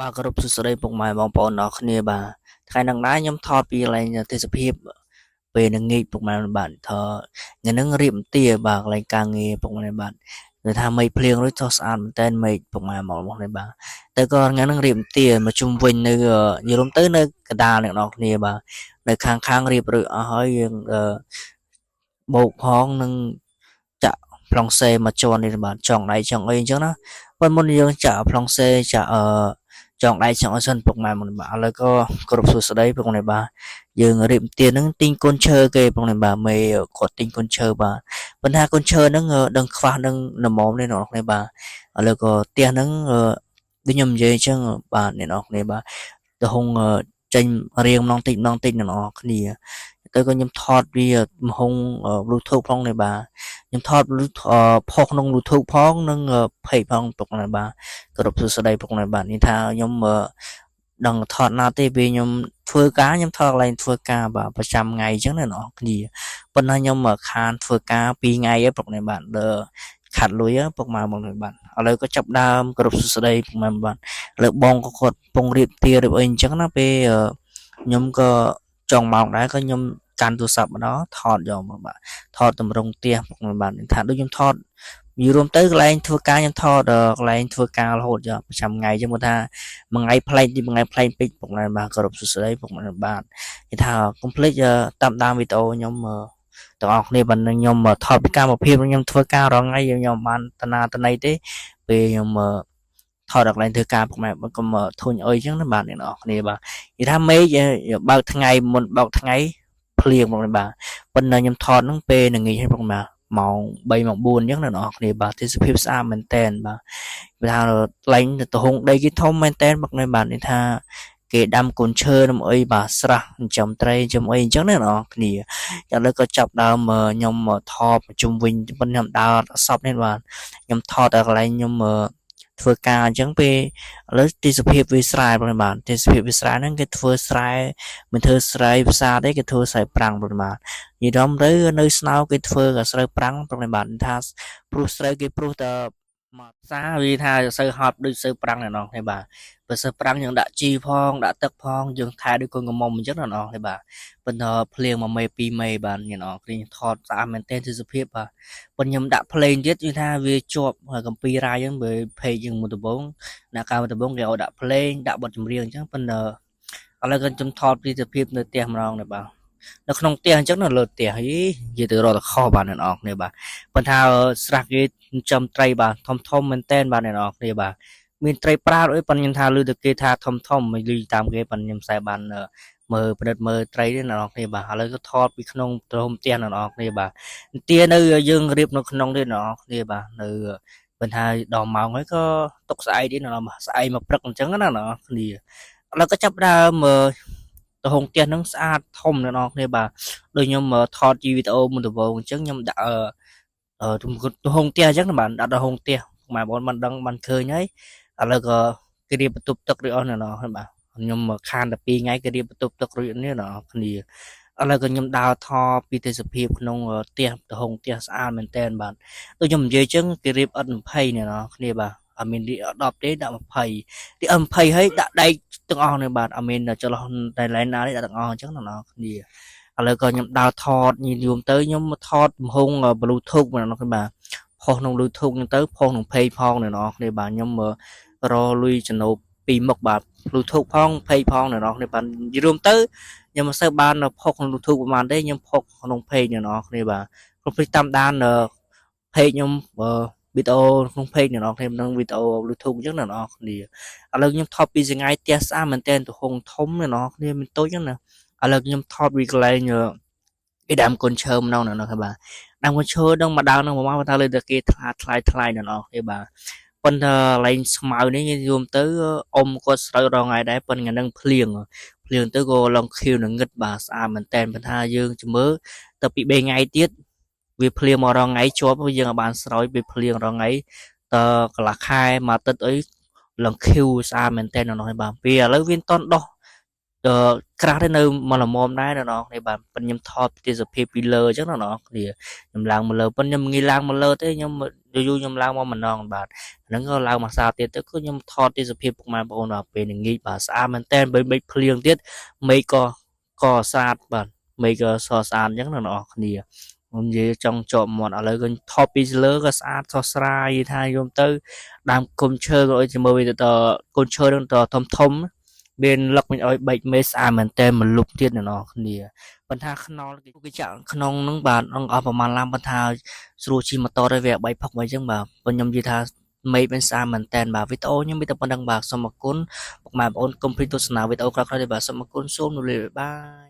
បាទគោរពសួស្តីពុកម៉ែបងប្អូនអរគ្នាបាទថ្ងៃនឹងដែរខ្ញុំថតពីកន្លែងទេសភាពពេលនឹងងាកពុកម៉ែបាទថតថ្ងៃនឹងរៀបទាបាទកន្លែងការងារពុកម៉ែបាទគឺថាមេឃភ្លៀងរួចចុះស្អាតមែនតើមេឃពុកម៉ែមករបស់នេះបាទតែក៏ថ្ងៃនឹងរៀបទាមកជុំវិញនៅនិយាយរំទៅនៅកណ្ដាលអ្នកនរគ្នាបាទនៅខាងរៀបរួចអស់ហើយយើងបោកផងនឹងចាក់ប្លង់សេមកជន់នេះបាទចង់ដៃចង់អីអញ្ចឹងណាប៉ុន្តែមុនយើងចាក់ប្លង់សេចាក់ចង់ដៃចង់អសិនពុកម៉ែមុនបាទឥឡូវក៏គ្រប់សួស្តីពុកម៉ែបាទយើងរៀបទានហ្នឹងទិញកូនឈើគេពុកម៉ែបាទមេគាត់ទិញកូនឈើបាទប៉ុន្តែកូនឈើហ្នឹងដឹងខ្វះនឹងល្មមនេះអ្នកនរគ្នាបាទឥឡូវក៏ផ្ទះហ្នឹងដូចខ្ញុំនិយាយអញ្ចឹងបាទអ្នកនរគ្នាបាទទៅហុងចេញរៀងម្ដងតិចម្ដងតិចអ្នកនរគ្នាទៅក៏ខ្ញុំថតវាមហុង Bluetooth ផងនេះបាទខ្ញុំថតផុសក្នុង YouTube ផងនិង Page ផងពុកម៉ែបាទគ្រប់សួស្តីពុកម៉ែបាទនេះថាខ្ញុំដឹងថតណាទេពេលខ្ញុំធ្វើការខ្ញុំថតកន្លែងធ្វើការបាទប្រចាំថ្ងៃអញ្ចឹងណាអ្នកនរគ្នាប៉ុន្តែខ្ញុំខានធ្វើការ2ថ្ងៃឯងពុកម៉ែបាទខាត់លុយពុកម៉ែបងបាទឥឡូវក៏ចាប់ដើមគ្រប់សួស្តីពុកម៉ែបាទឥឡូវបងក៏គាត់ពងរៀបទារៀបអីអញ្ចឹងណាពេលខ្ញុំក៏ចង់មកដែរក៏ខ្ញុំកាន់ទូរស័ព្ទម្ដងថតយកមកបាទថតតម្រង់ផ្ទះពុកម៉ែបាទថាដូចខ្ញុំថតនិយាយរួមទៅកន្លែងធ្វើការខ្ញុំថតកន្លែងធ្វើការរហូតយកប្រចាំថ្ងៃចឹងមកថាមួយថ្ងៃប្លែកទីមួយថ្ងៃប្លែកពេកពុកម៉ែបាទគោរពសួស្តីពុកម៉ែបាទគេថាកុំភ្លេចតាមដានវីដេអូខ្ញុំទាំងអស់គ្នាបើខ្ញុំថតពីកាមភាពខ្ញុំធ្វើការរាល់ថ្ងៃខ្ញុំបានតាណាតណៃទេពេលខ្ញុំថតដល់កន្លែងធ្វើការពុកម៉ែកុំធុញអុយចឹងណាបាទអ្នកនរគ្នាបាទនិយាយថាមេឃបើកថ្ងៃមុនបើកថ្ងៃភ្លៀងពុកម៉ែបាទប៉ុន្តែខ្ញុំថតហ្នឹងពេលល្ងាចឲ្យពុកម៉ែម៉ោង3ម៉ោង4អញ្ចឹងអ្នកនរគ្នាបាទទេសភាពស្អាតមែនតែនបាទគេថាថ្លែងទៅហុងដីគេធំមែនតែនពុកម៉ែបាទនេះថាគេដាំកូនឈើនំអីបាទស្រះចិញ្ចឹមត្រីចិញ្ចឹមអីអញ្ចឹងណាអ្នកនរគ្នាឥឡូវក៏ចាប់ដើមខ្ញុំថតប្រជុំវិញប៉ុន្តែខ្ញុំដើរអត់សពនេះបាទខ្ញុំថតដល់កន្លែងខ្ញុំធ្វើការអញ្ចឹងពេលឥឡូវទេសភាពវាស្រែបងបាទទេសភាពវាស្រែហ្នឹងគេធ្វើស្រែមិនធ្វើស្រែផ្សារទេគេធ្វើស្រែប្រាំងបងបាទនិយាយទៅនៅស្នោគេធ្វើក៏ស្រូវប្រាំងបងបាទថាព្រោះស្រូវគេព្រោះតែមកផ្សារវាថាសូវហត់ដូចសូវប្រាំងណែនទេបាទបើសូវប្រាំងយើងដាក់ជីផងដាក់ទឹកផងយើងថែដូចកូនកមុំអញ្ចឹងណែនទេបាទប៉ុន្តែភ្លៀង1មេ2មេបាទញ៉ណគ្នាថតស្អាតមែនទែនទេសភាពបាទប៉ុន្តែខ្ញុំដាក់ភ្លេងទៀតគឺថាវាជាប់កម្ពីរ៉ាអញ្ចឹងបើពេកយើងមុនដំបងអ្នកការមុនដំបងគេឲ្យដាក់ភ្លេងដាក់បទចម្រៀងអញ្ចឹងប៉ុន្តែឥឡូវក៏ខ្ញុំថតទេសភាពនៅផ្ទះម្ដងដែរបាទនៅក្នុងផ្ទះអញ្ចឹងនៅលើផ្ទះនិយាយទៅរកតែខុសបាទអ្នកនរគ្នាបាទប៉ុន្តែស្រះគេចិញ្ចឹមត្រីបាទធំមែនតែនបាទអ្នកនរគ្នាបាទមានត្រីប្រាអីប៉ុន្តែខ្ញុំថាឮតែគេថាធំមិនឮតាមគេប៉ុន្តែខ្ញុំខ្សែបានមើលពិនិត្យមើលត្រីទេអ្នកនរគ្នាបាទឥឡូវក៏ថតពីក្នុងទំហំផ្ទះអ្នកនរគ្នាបាទទានៅយើងរៀបនៅក្នុងទេអ្នកនរគ្នាបាទនៅប៉ុន្តែដល់ម៉ោងហើយក៏ຕົកស្អែកទេអ្នកនរស្អែកមកព្រឹកអញ្ចឹងណាអ្នកនរគ្នាឥឡូវក៏ចាប់ដើមទំហំផ្ទះហ្នឹងស្អាតធំអ្នកនរគ្នាបាទដូចខ្ញុំថតជីវីដេអូមុនដំបូងអញ្ចឹងខ្ញុំដាក់ទំហំផ្ទះអញ្ចឹងបាទដាក់ទំហំផ្ទះម៉ែបងមិនដឹងបានឃើញហើយឥឡូវក៏គេរៀបបន្ទប់ទឹករួចអស់អ្នកនរហើយបាទខ្ញុំខានតែ2ថ្ងៃគេរៀបបន្ទប់ទឹករួចនេះអ្នកនរគ្នាឥឡូវក៏ខ្ញុំដើរថតពីទេសភាពក្នុងផ្ទះទំហំផ្ទះស្អាតមែនតែនបាទដូចខ្ញុំនិយាយអញ្ចឹងគេរៀបអត់20អ្នកនរគ្នាបាទអត់មាន10ទេដាក់20ទី20ហើយដាក់ដែកទាំងអស់នេះបាទអត់មានចន្លោះតែឡែនណាទេដាក់ទាំងអស់អញ្ចឹងអ្នកនរគ្នាឥឡូវក៏ខ្ញុំដើរថតញយមទៅខ្ញុំថតទំហំ Bluetooth អ្នកនរគ្នាបាទផុសក្នុង Bluetooth ហ្នឹងទៅផុសក្នុង Page ផងអ្នកនរគ្នាបាទខ្ញុំរលុយចំណូលពីមុខបាទ Bluetooth ផង Page ផងអ្នកនរគ្នាបាទនិយាយរួមទៅខ្ញុំមិនសូវបានផុសក្នុង YouTube ប្រហែលទេខ្ញុំផុសក្នុង Page អ្នកនរគ្នាបាទគ្រប់ពីតាមដាន Page ខ្ញុំវីដេអូក្នុង Page អ្នកនរគ្នានឹងវីដេអូ Bluetooth អញ្ចឹងអ្នកនរគ្នាឥឡូវខ្ញុំថតពីចង្អាយផ្ទះស្អាតមែនតើទំហំធំអ្នកនរគ្នាមានតូចហ្នឹងណាឥឡូវខ្ញុំថតវីកន្លែងគេដាំកូនឈើម្ដងអ្នកនរគ្នាបាទដាំកូនឈើដឹងមកដើមហ្នឹងមកថាលើតែគេថ្លៃអ្នកនរគ្នាបាទប៉ុន្តែកន្លែងស្មៅនេះយូរទៅអ៊ំគាត់ស្រូវរងថ្ងៃដែរប៉ុន្តែថ្ងៃហ្នឹងភ្លៀងទៅក៏ឡងខៀវនឹងងឹតបាទស្អាតមែនតែនប៉ុន្តែយើងជមើទៅពី3ថ្ងៃទៀតវាភ្លៀងមករងថ្ងៃជាប់យើងអាចបានស្រោចពេលភ្លៀងរងថ្ងៃតកន្លះខែមួយអាទិត្យអីឡងខៀវស្អាតមែនតែននៅនោះបាទពេលឥឡូវវាមិនតន់ដោះ ក្រាស់ទៅនៅមកល្មមដែរណោះនេះបាទប៉ុនខ្ញុំថតទេសភាពពីលើអញ្ចឹងណោះគ្នាខ្ញុំឡើងមកលើប៉ុនខ្ញុំងាយឡើងមកលើទេខ្ញុំយូរខ្ញុំឡើងមកម្ដងបាទហ្នឹងក៏ឡើងមកសាទៀតទៅគឺខ្ញុំថតទេសភាពពុកម៉ែបងប្អូនដល់ពេលងាយបាទស្អាតមែនតើបើមេឃភ្លៀងទៀតមេឃក៏ស្អាតបាទមេឃក៏សស្អាតអញ្ចឹងណោះគ្នាខ្ញុំនិយាយចង់ជាប់មាត់ឥឡូវគឺថតពីលើក៏ស្អាតស្រស់ស្រាយថាយំទៅដើមគុំឈើក៏ឲ្យមើលទៅកូនឈើនឹងធំធំមានលឹកមិនអោយបែកមេស្អាតមែនតើមកលុបទៀតណោះគ្នាប៉ុន្តែខ្នល់គេចាក់ក្នុងហ្នឹងបាទអស់ប្រហែលឡានប៉ុន្តែស្រួលជិះម៉ូតូទៅវាបែកផុកមកអញ្ចឹងបាទខ្ញុំនិយាយថាមេឃមិនស្អាតមែនតើបាទវីដេអូខ្ញុំមានតែប៉ុណ្្នឹងបាទសូមអរគុណពុកម៉ែបងប្អូនកុំភ្លេចទស្សនាវីដេអូក្រោយៗទៀតបាទសូមអរគុណសូមជម្រាបបាយ